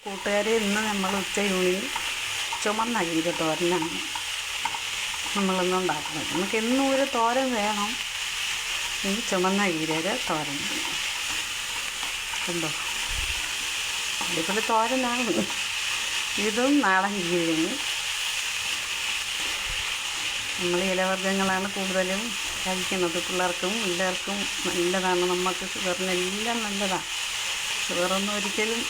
കൂട്ടുകാരെ, ഇന്ന് നമ്മൾ ഉച്ചയൂണിന് ചുമന്ന ചീര തോരനാണ് നമ്മളിന്ന് ഉണ്ടാക്കുന്നത്. നമുക്ക് എന്നും ഒരു തോരൻ വേണം. ഈ ചുമന്ന ചീരയുടെ തോരൻ കണ്ടോ, അതേപോലെ തോരനാണ്. ഇതും നാടൻ ചീരയാണ്. നമ്മൾ ഇലവർഗ്ഗങ്ങളാണ് കൂടുതലും കഴിക്കുന്നത്. പിള്ളേർക്കും എല്ലാവർക്കും നല്ലതാണ്. നമുക്ക് ഷുഗറിനെല്ലാം നല്ലതാണ്. ഷുഗറൊന്നും ഒരിക്കലും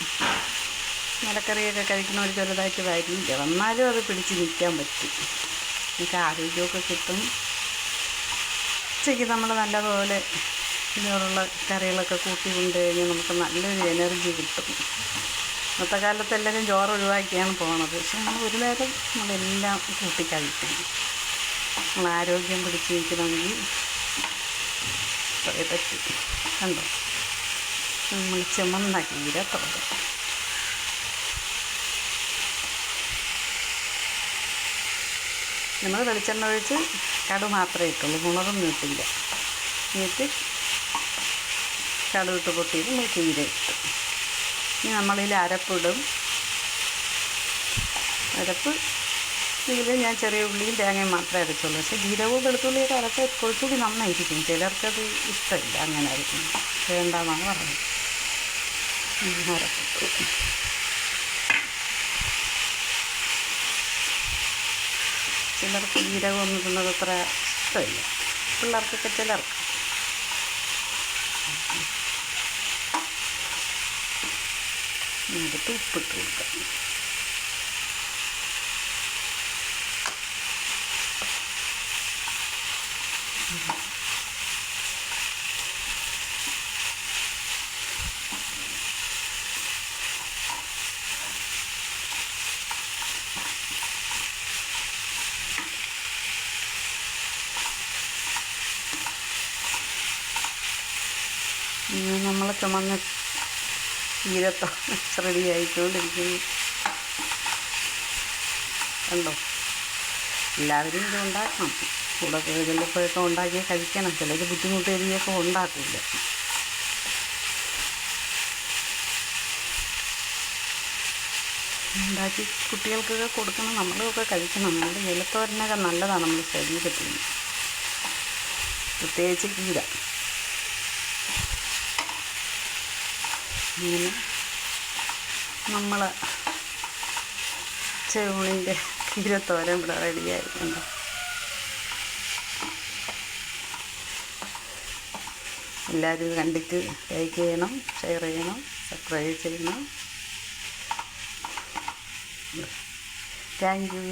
മലക്കറിയൊക്കെ കഴിക്കുന്നവർ ചെറുതായിട്ട് വരില്ല, വന്നാലും അത് പിടിച്ച് നിൽക്കാൻ പറ്റും. നമുക്ക് ആരോഗ്യമൊക്കെ കിട്ടും. ഉച്ചയ്ക്ക് നമ്മൾ നല്ലപോലെ ഇതുപോലുള്ള കറികളൊക്കെ കൂട്ടി കൊണ്ട് കഴിഞ്ഞാൽ നമുക്ക് നല്ലൊരു എനർജി കിട്ടും. ഇന്നത്തെ കാലത്ത് എല്ലാവരും ചോറ് ഒഴിവാക്കിയാണ് പോകുന്നത്. പക്ഷെ നമ്മൾ ഒരു നേരം നമ്മളെല്ലാം കൂട്ടി കഴിക്കണം. നമ്മൾ ആരോഗ്യം പിടിച്ച് നിൽക്കണമെങ്കിൽ പറ്റും. കണ്ടോ, നമ്മൾ ചുമന്ന ചീര തോരൻ. നമ്മൾ വെളിച്ചെണ്ണ ഒഴിച്ച് കടുക് മാത്രമേ ഇട്ടുള്ളൂ, മുളകൊന്നും ഇട്ടില്ല. എന്നിട്ട് കടുക് ഇട്ട് പൊട്ടിയിട്ട് നമ്മൾ ചീര ഇട്ടു. ഇനി നമ്മളിതിൽ അരപ്പിടും. അരപ്പ് ഇതിൽ ഞാൻ ചെറിയ ഉള്ളിയും തേങ്ങയും മാത്രമേ അരച്ചുള്ളൂ. പക്ഷേ ജീരകവും വെളുത്തുള്ളിയൊക്കെ അരച്ച് കുറച്ചുകൂടി നന്നായിരിക്കും. ചിലർക്കത് ഇഷ്ടമില്ല, അങ്ങനെ ആയിരിക്കും, വേണ്ടെന്നാണ് പറയുന്നത്. അരപ്പിട്ടു. ചിലർക്ക് ജീരകമൊന്നും തിന്നത് അത്ര ഇഷ്ടമില്ല, പിള്ളേർക്കൊക്കെ ചിലർക്ക്. എന്നിട്ട് ഉപ്പിട്ട് കൊടുക്കാം. നമ്മൾ ചുമന്ന ചീരത്തോ റെഡി ആയിക്കൊണ്ടിരിക്കുന്നു. കണ്ടോ, എല്ലാവരും ഇത് ഉണ്ടാക്കണം. കൂടെ ചിലപ്പോഴൊക്കെ ഉണ്ടാക്കി കഴിക്കണം. ചിലർ ബുദ്ധിമുട്ട് എരിയൊക്കെ ഉണ്ടാക്കില്ല. ഉണ്ടാക്കി കുട്ടികൾക്കൊക്കെ കൊടുക്കണം, നമ്മളൊക്കെ കഴിക്കണം. നമ്മുടെ ഇലത്തോരനൊക്കെ നല്ലതാണ് നമ്മുടെ ശരീരത്തിന്, പ്രത്യേകിച്ച് ചീര. ഇങ്ങനെ നമ്മൾ ഉച്ചയൂണിൻ്റെ ചീരത്തോരൻ ഇവിടെ റെഡിയായിട്ടുണ്ട്. എല്ലാവരും കണ്ടിട്ട് ലൈക്ക് ചെയ്യണം, ഷെയർ ചെയ്യണം, സബ്സ്ക്രൈബ് ചെയ്യണം. Thank you.